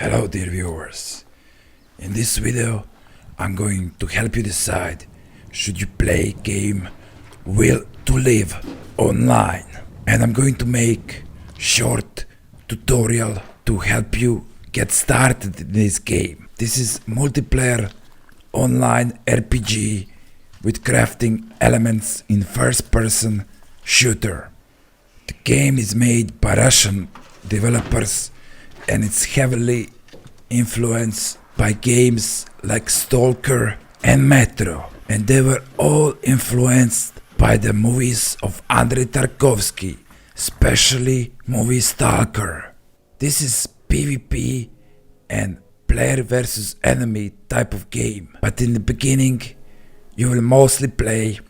Hello dear viewers, in this video I'm going to help you decide should you play game Will to Live online, and I'm going to make short tutorial to help you get started in this game. This is multiplayer online RPG with crafting elements in first person shooter. The game is made by Russian developers and it's heavily influenced by games like Stalker and Metro, and they were all influenced by the movies of Andrei Tarkovsky, especially movie Stalker. This is PvP and player versus enemy type of game, but in the beginning you will mostly play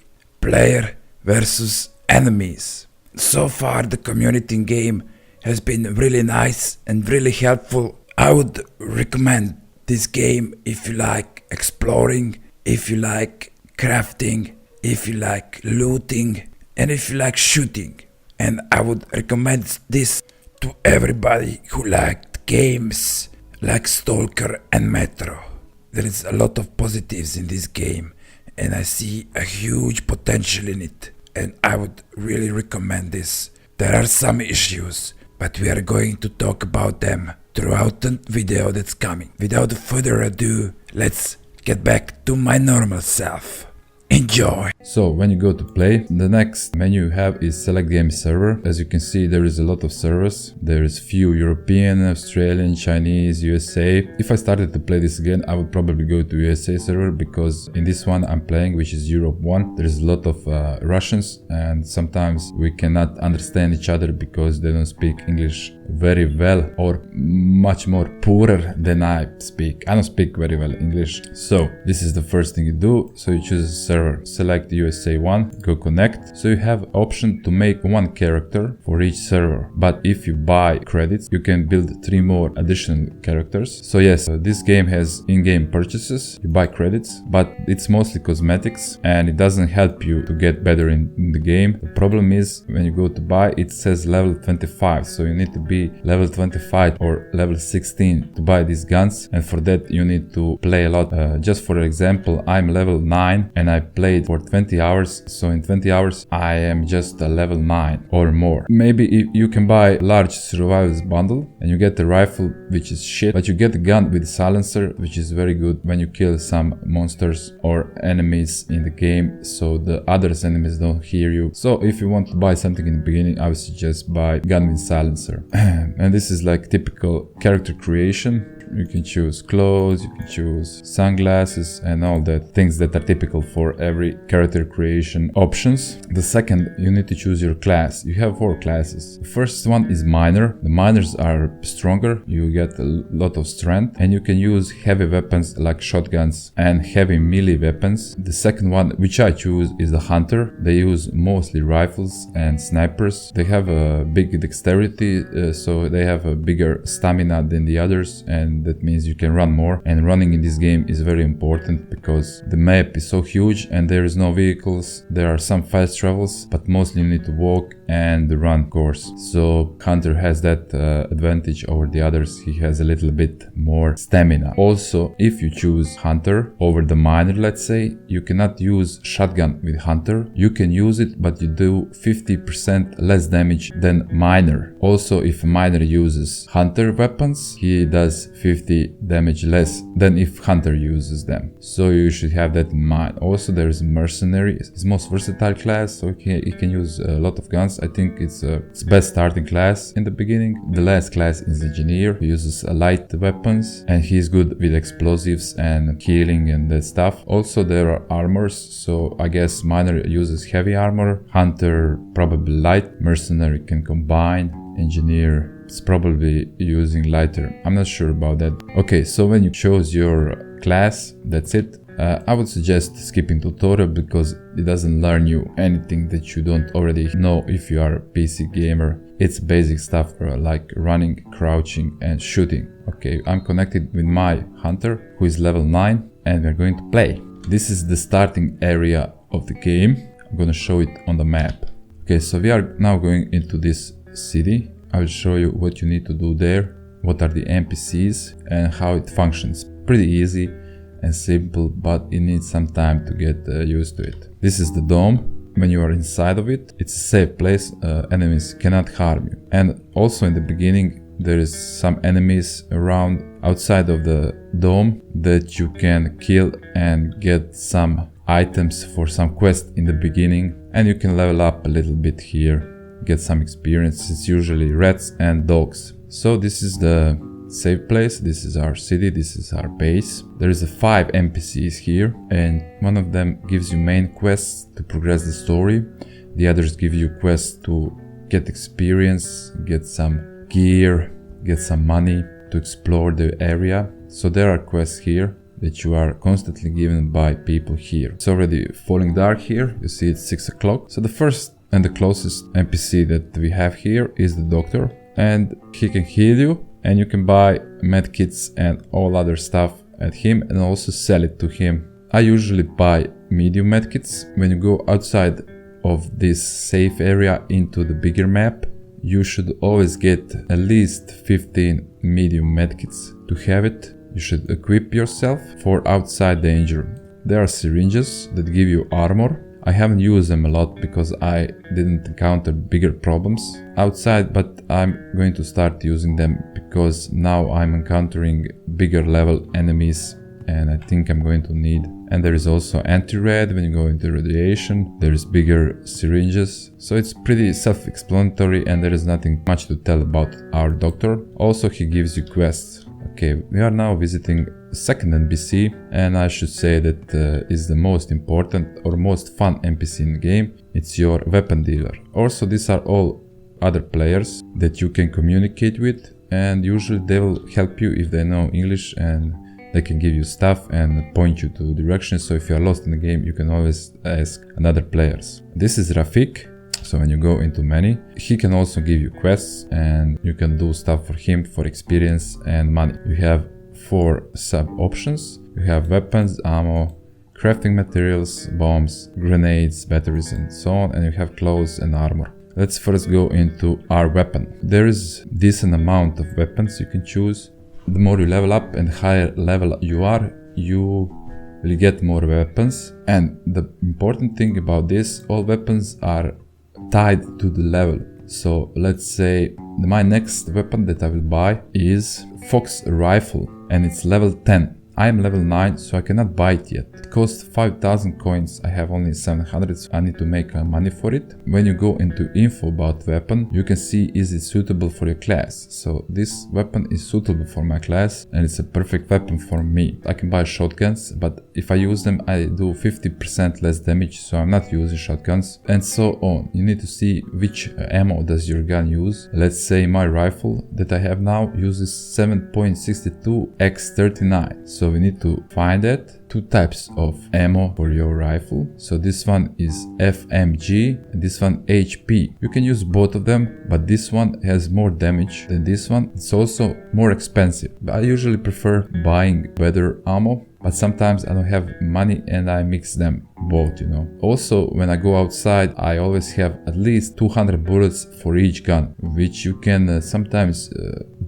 player versus enemies. So far the community in game has been really nice and really helpful. I would recommend this game if you like exploring, if you like crafting, if you like looting, and if you like shooting. And I would recommend this to everybody who liked games like Stalker and Metro. There is a lot of positives in this game and I see a huge potential in it, and I would really recommend this. There are some issues, but we are going to talk about them throughout the video that's coming. Without further ado, let's get back to my normal self. Enjoy! So when you go to play, the next menu you have is select game server. As you can see, there is a lot of servers. There is few European, Australian, Chinese, USA. If I started to play this again, I would probably go to USA server, because in this one I'm playing, which is Europe 1, there is a lot of Russians, and sometimes we cannot understand each other because they don't speak English very well, or much more poorer than I speak. I don't speak very well English. So this is the first thing you do. So you choose a server, select USA 1, go connect. So you have option to make one character for each server, but if you buy credits you can build 3 more additional characters. So yes, this game has in-game purchases, you buy credits, but it's mostly cosmetics and it doesn't help you to get better in the game. The problem is when you go to buy, it says level 25, so you need to be level 25 or level 16 to buy these guns, and for that you need to play a lot. Just for example, I'm level 9 and I played for 20 hours, so in 20 hours I am just a level 9 or more. Maybe if you can buy large survivors bundle and you get the rifle, which is shit, but you get the gun with silencer, which is very good when you kill some monsters or enemies in the game, so the other enemies don't hear you. So if you want to buy something in the beginning, I would suggest buy gun with silencer. And this is like typical character creation. You can choose clothes, you can choose sunglasses and all that things that are typical for every character creation options. The second, you need to choose your class. You have 4 classes. The first one is miner. The miners are stronger, you get a lot of strength, and you can use heavy weapons like shotguns and heavy melee weapons. The second one, which I choose, is the hunter. They use mostly rifles and snipers. They have a big dexterity, so they have a bigger stamina than the others, and that means you can run more. And running in this game is very important because the map is so huge and there is no vehicles. There are some fast travels, but mostly you need to walk and run course. So hunter has that advantage over the others. He has a little bit more stamina. Also, if you choose hunter over the miner, let's say, you cannot use shotgun with hunter. You can use it, but you do 50% less damage than miner. Also, if a miner uses hunter weapons, he does 50 damage less than if hunter uses them. So you should have that in mind. Also, there is mercenary. It's most versatile class, so he can use a lot of guns. I think it's best starting class in the beginning. The last class is engineer. He uses light weapons and he's good with explosives and healing and that stuff. Also, there are armors, so I guess miner uses heavy armor, hunter probably light, mercenary can combine, engineer is probably using lighter. I'm not sure about that. Okay, so when you chose your class, that's it. I would suggest skipping tutorial because it doesn't learn you anything that you don't already know if you are a PC gamer. It's basic stuff like running, crouching and shooting. Okay, I'm connected with my hunter who is level 9 and we're going to play. This is the starting area of the game. I'm gonna show it on the map. Okay, so we are now going into this city. I will show you what you need to do there. what are the NPCs and how it functions. Pretty easy and simple, but it needs some time to get used to it. This is the dome. When you are inside of it, it's a safe place, enemies cannot harm you. And also in the beginning, there is some enemies around outside of the dome that you can kill and get some items for some quest in the beginning, and you can level up a little bit here, get some experience. It's usually rats and dogs. So this is the safe place, this is our city, this is our base. There is 5 NPCs here, and one of them gives you main quests to progress the story. The others give you quests to get experience, get some gear, get some money to explore the area. So there are quests here that you are constantly given by people here. It's already falling dark here, you see it's 6 o'clock. So the first and the closest NPC that we have here is the doctor, and he can heal you, and you can buy medkits and all other stuff at him and also sell it to him. I usually buy medium medkits. When you go outside of this safe area into the bigger map, you should always get at least 15 medium medkits. To have it, you should equip yourself for outside danger. There are syringes that give you armor. I haven't used them a lot because I didn't encounter bigger problems outside, but I'm going to start using them because now I'm encountering bigger level enemies and I think I'm going to need. And there is also anti-rad when you go into radiation. There is bigger syringes. So it's pretty self-explanatory and there is nothing much to tell about our doctor. Also, he gives you quests. Okay, we are now visiting second NPC, and I should say that is the most important or most fun NPC in the game. It's your weapon dealer. Also, these are all other players that you can communicate with, and usually they will help you if they know English, and they can give you stuff and point you to directions. So if you are lost in the game, you can always ask another players. This is Rafik. So when you go into menu, he can also give you quests and you can do stuff for him for experience and money. You have 4 sub options. You have weapons, ammo, crafting materials, bombs, grenades, batteries and so on, and you have clothes and armor. Let's first go into our weapon. There is decent amount of weapons you can choose. The more you level up and higher level you are, you will get more weapons. And the important thing about this, all weapons are tied to the level. So let's say my next weapon that I will buy is Fox rifle and it's level 10. I am level 9, so I cannot buy it yet. It costs 5,000 coins, I have only 700, so I need to make money for it. When you go into info about weapon, you can see is it suitable for your class. So this weapon is suitable for my class and it's a perfect weapon for me. I can buy shotguns, but if I use them, I do 50% less damage, so I'm not using shotguns and so on. You need to see which ammo does your gun use. Let's say my rifle that I have now uses 7.62 x 39. So we need to find that. 2 types of ammo for your rifle. So this one is FMG and this one HP. You can use both of them, but this one has more damage than this one. It's also more expensive. But I usually prefer buying better ammo, but sometimes I don't have money and I mix them both, you know. Also, when I go outside, I always have at least 200 bullets for each gun, which you can sometimes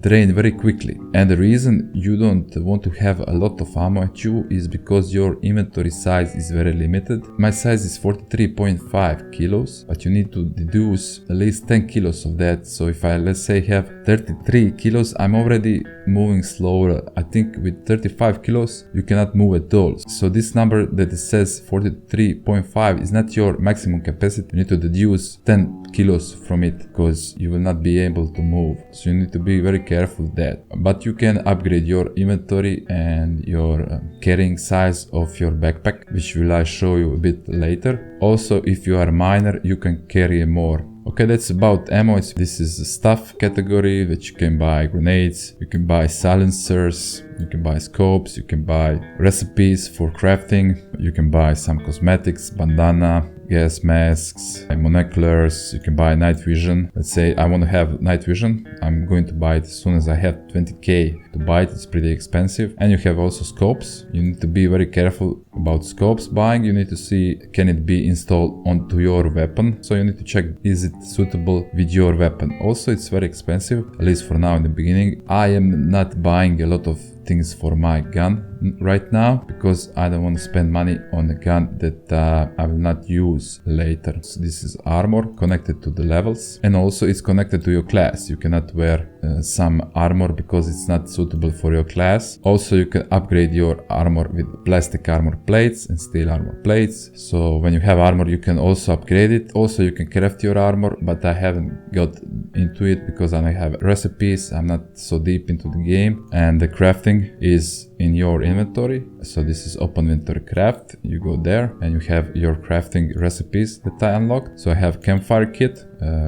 drain very quickly. And the reason you don't want to have a lot of ammo at you is because your inventory size is very limited. My size is 43.5 kilos, but you need to deduce at least 10 kilos of that. So if I, let's say, have 33 kilos, I'm already moving slower. I think with 35 kilos, you cannot move at all. So this number that it says 43.5 is not your maximum capacity. You need to deduce 10 kilos from it because you will not be able to move. So you need to be very careful with that. But you can upgrade your inventory and your carrying size of your backpack, which will I show you a bit later. Also, if you are a miner, you can carry more. Okay, that's about ammo. This is the stuff category that you can buy grenades, you can buy silencers, you can buy scopes, you can buy recipes for crafting, you can buy some cosmetics, bandana, gas masks, monoculars. You can buy night vision. Let's say I want to have night vision. I'm going to buy it as soon as I have 20k to buy it. It's pretty expensive. And you have also scopes. You need to be very careful about scopes buying. You need to see, can it be installed onto your weapon? So you need to check, is it suitable with your weapon? Also, it's very expensive, at least for now in the beginning. I am not buying a lot of things for my gun right now because I don't want to spend money on a gun that I will not use later. So this is armor connected to the levels, and also it's connected to your class. You cannot wear some armor because it's not suitable for your class. Also, you can upgrade your armor with plastic armor plates and steel armor plates. So when you have armor, you can also upgrade it. Also, you can craft your armor, but I haven't got into it because I don't have recipes. I'm not so deep into the game, and the crafting is in your inventory. So this is open inventory craft. You go there and you have your crafting recipes that I unlocked. So I have campfire kit,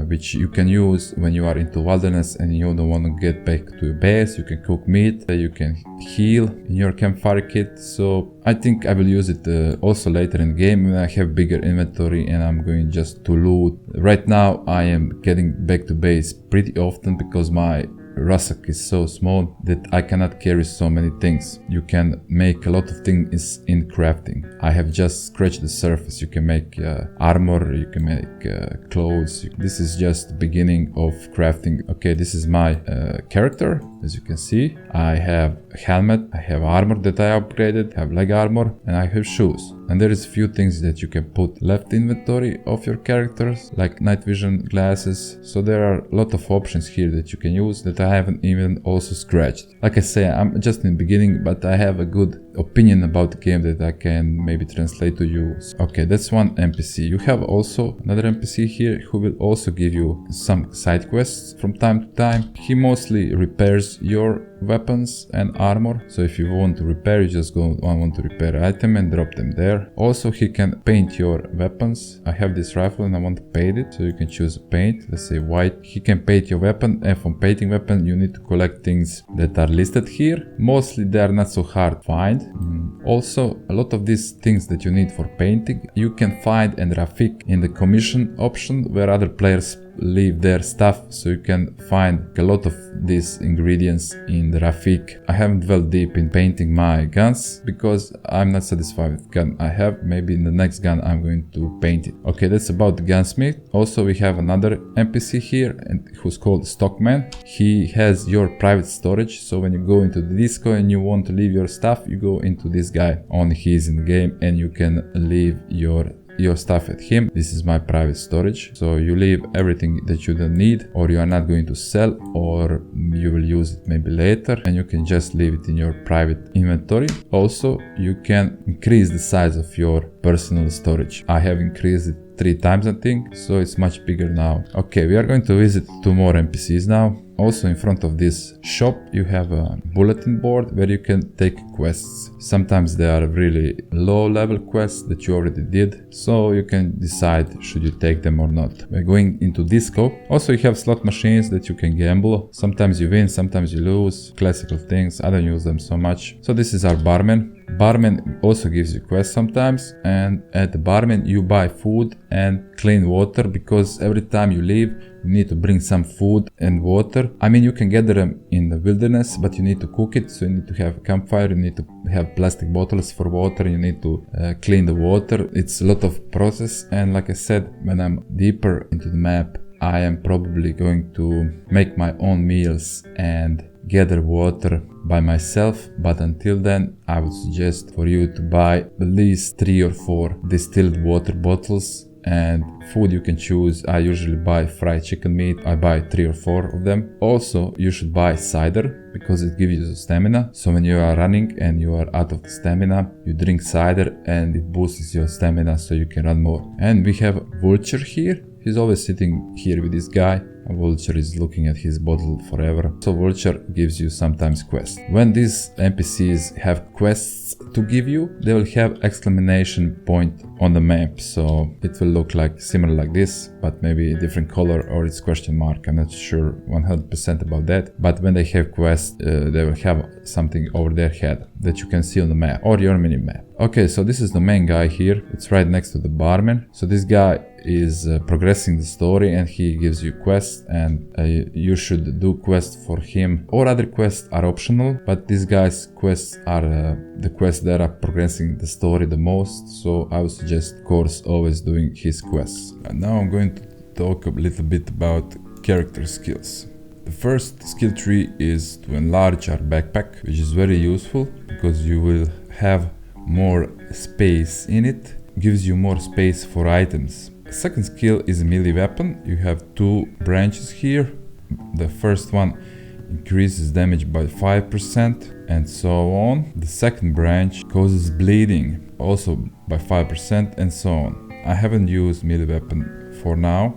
which you can use when you are into wilderness and you don't want to get back to your base. You can cook meat, you can heal in your campfire kit. So I think I will use it also later in the game when I have bigger inventory and I'm going just to loot. Right now I am getting back to base pretty often because my rucksack is so small that I cannot carry so many things. You can make a lot of things in crafting. I have just scratched the surface. You can make armor, you can make clothes. This is just the beginning of crafting. Okay, this is my character. As you can see, I have a helmet, I have armor that I upgraded, I have leg armor, and I have shoes. And there is a few things that you can put left inventory of your characters, like night vision glasses. So there are a lot of options here that you can use that I haven't even also scratched. Like I say, I'm just in the beginning, but I have a good opinion about the game that I can maybe translate to you. Okay, that's one NPC. You have also another NPC here who will also give you some side quests from time to time. He mostly repairs your weapons and armor. So if you want to repair, you just go I want to repair item and drop them there. Also, he can paint your weapons. I have this rifle and I want to paint it, so you can choose paint. Let's say white. He can paint your weapon, and from painting weapon you need to collect things that are listed here. Mostly they are not so hard to find. Also, a lot of these things that you need for painting you can find in Rafik in the commission option where other players leave their stuff, so you can find a lot of these ingredients in the Rafik. I haven't dwelled deep in painting my guns because I'm not satisfied with the gun I have. Maybe in the next gun I'm going to paint it. Okay, that's about the gunsmith. Also, we have another NPC here and who's called Stockman. He has your private storage, so when you go into the disco and you want to leave your stuff, you go into this guy. Only he is in the game and you can leave your stuff at him. This is my private storage, so you leave everything that you don't need or you are not going to sell, or you will use it maybe later, and you can just leave it in your private inventory. Also, you can increase the size of your personal storage. I have increased it 3 times, I think, so it's much bigger now. Okay, we are going to visit 2 more NPCs now. Also, in front of this shop you have a bulletin board where you can take quests. Sometimes they are really low level quests that you already did, so you can decide should you take them or not. We're going into disco. Also, you have slot machines that you can gamble. Sometimes you win, sometimes you lose. Classical things. I don't use them so much. So this is our barman. Barman also gives you quests sometimes, and at the barman you buy food and clean water, because every time you leave you need to bring some food and water. I mean, you can gather them in the wilderness, but you need to cook it, so you need to have a campfire, you need to have plastic bottles for water, you need to clean the water. It's a lot of process, and like I said, when I'm deeper into the map I am probably going to make my own meals and gather water by myself, but until then I would suggest for you to buy at least 3 or 4 distilled water bottles. And food you can choose. I usually buy fried chicken meat. I buy 3 or 4 of them. Also, you should buy cider because it gives you stamina. So when you are running and you are out of the stamina, you drink cider and it boosts your stamina so you can run more. And we have Vulture here. He's always sitting here with this guy. Vulture is looking at his bottle forever. So Vulture gives you sometimes quests. When these NPCs have quests to give you, they will have exclamation point on the map, so it will look like similar like this, but maybe a different color, or it's question mark. I'm not sure 100% about that, but when they have quests, they will have something over their head that you can see on the map or your mini map. Okay, so this is the main guy here. It's right next to the barman. So this guy is progressing the story, and he gives you quests, and you should do quests for him. All other quests are optional, but this guy's quests are the quests that are progressing the story the most, so I would suggest, of course, always doing his quests. And now I'm going to talk a little bit about character skills. The first skill tree is to enlarge our backpack, which is very useful because you will have more space in it. Gives you more space for items. Second skill is melee weapon. You have two branches here. The first one increases damage by 5% and so on. The second branch causes bleeding also by 5% and so on. I haven't used melee weapon for now.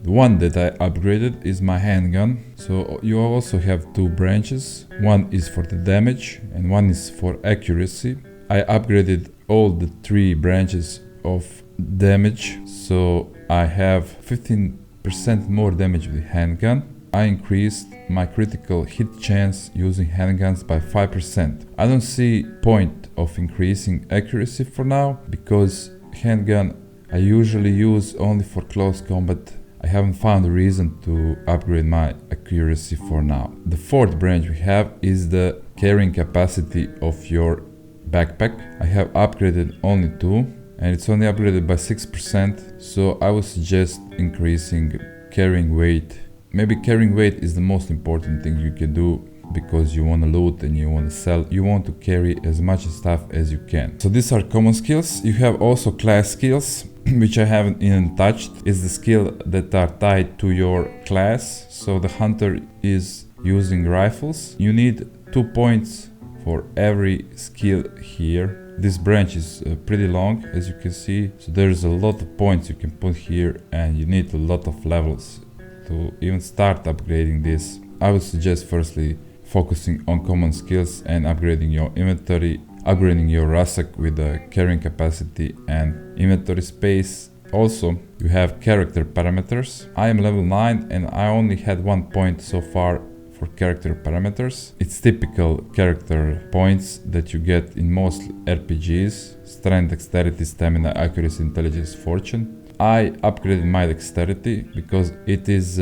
The one that I upgraded is my handgun. So you also have two branches. One is for the damage and one is for accuracy. I upgraded all the three branches of damage, so I have 15% more damage with the handgun. I increased my critical hit chance using handguns by 5%. I don't see point of increasing accuracy for now, because handgun I usually use only for close combat. I haven't found a reason to upgrade my accuracy for now. The fourth branch we have is the carrying capacity of your backpack. I have upgraded only 2 and it's only upgraded by 6%, so I would suggest increasing carrying weight. Maybe carrying weight is the most important thing you can do, because you want to loot and you want to sell. You want to carry as much stuff as you can. So these are common skills. You have also class skills, which I haven't even touched. Is the skill that are tied to your class. So the hunter is using rifles. You need 2 points for every skill here. This branch is pretty long, as you can see, so there's a lot of points you can put here, and you need a lot of levels to even start upgrading this. I would suggest firstly focusing on common skills and upgrading your inventory, upgrading your rucksack with the carrying capacity and inventory space. Also, you have character parameters. I am level 9 and I only had 1 point so far for character parameters. It's typical character points that you get in most RPGs: strength, dexterity, stamina, accuracy, intelligence, fortune. I upgraded my dexterity because it is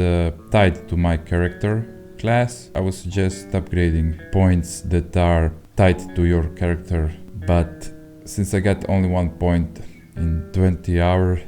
tied to my character class. I would suggest upgrading points that are tied to your character, but since I got only 1 point in 20 hours,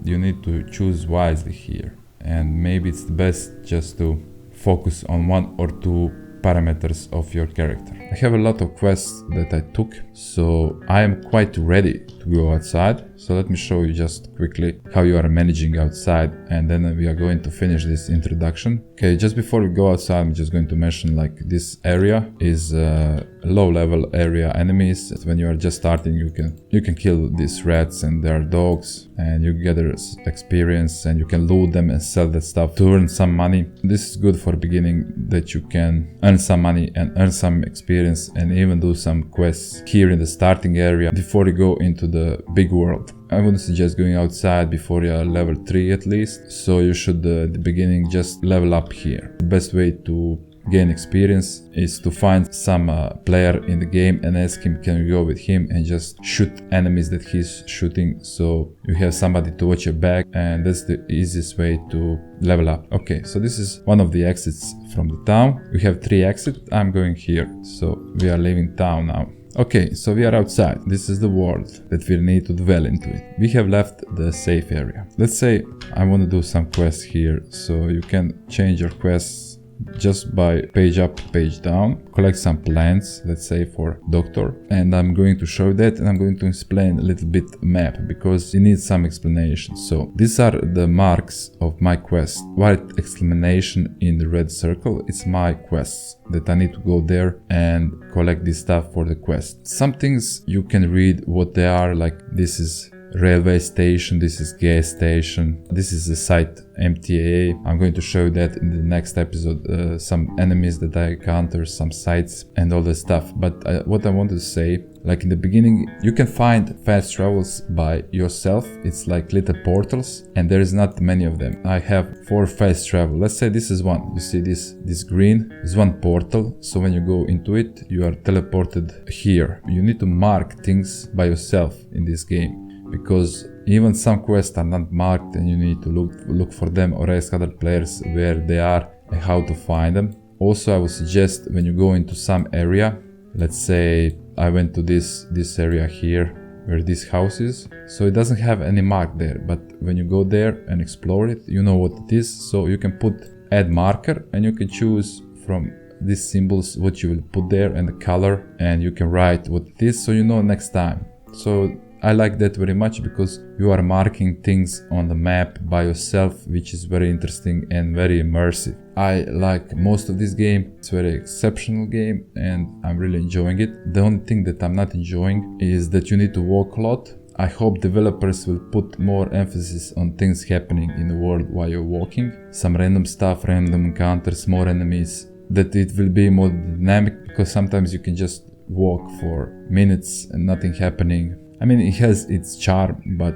you need to choose wisely here, and maybe it's the best just to focus on 1 or 2 parameters of your character. I have a lot of quests that I took, so I am quite ready to go outside. So let me show you just quickly how you are managing outside, and then we are going to finish this introduction. Okay, just before we go outside, I'm just going to mention, like, this area is a low level area enemies. When you are just starting, you can kill these rats, and there are dogs, and you gather experience, and you can loot them and sell that stuff to earn some money. This is good for beginning, that you can earn some money and earn some experience, and even do some quests here in the starting area before you go into the big world. I wouldn't suggest going outside before you are level 3 at least, so you should at the beginning just level up here. The best way to gain experience is to find some player in the game and ask him, can you go with him and just shoot enemies that he's shooting, so you have somebody to watch your back, and that's the easiest way to level up. Okay, so this is one of the exits from the town. We have 3 exits. I'm going here, so we are leaving town now. Okay, so we are outside. This is the world that we need to dwell into it. We have left the safe area. Let's say I want to do some quests here, so you can change your quests just by page up, page down. Collect some plants, let's say for doctor, and I'm going to show that, and I'm going to explain a little bit map, because it needs some explanation. So these are the marks of my quest. White exclamation in the red circle, it's my quests that I need to go there and collect this stuff for the quest. Some things you can read what they are, like this is railway station, this is gas station, this is the site MTA. I'm going to show that in the next episode, some enemies that I encounter, some sites and all that stuff. But what I wanted to say, like in the beginning, you can find fast travels by yourself. It's like little portals and there is not many of them. I have 4 fast travel. Let's say this is one. You see this green is one portal. So when you go into it, you are teleported here. You need to mark things by yourself in this game, because even some quests are not marked and you need to look for them or ask other players where they are and how to find them. Also, I would suggest when you go into some area, let's say I went to this area here where this house is, so it doesn't have any mark there, but when you go there and explore it, you know what it is. So you can put add marker and you can choose from these symbols what you will put there and the color, and you can write what it is so you know next time. So I like that very much because you are marking things on the map by yourself, which is very interesting and very immersive. I like most of this game. It's a very exceptional game and I'm really enjoying it. The only thing that I'm not enjoying is that you need to walk a lot. I hope developers will put more emphasis on things happening in the world while you're walking. Some random stuff, random encounters, more enemies, that it will be more dynamic, because sometimes you can just walk for minutes and nothing happening. I mean, it has its charm, but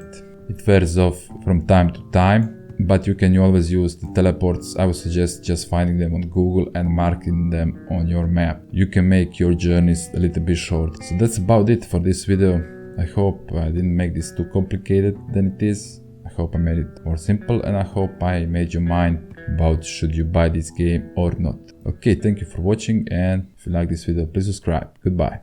it wears off from time to time. But you can always use the teleports. I would suggest just finding them on Google and marking them on your map. You can make your journeys a little bit short. So that's about it for this video. I hope I didn't make this too complicated than it is. I hope I made it more simple, and I hope I made your mind about should you buy this game or not. Okay, thank you for watching, and if you like this video, please subscribe. Goodbye.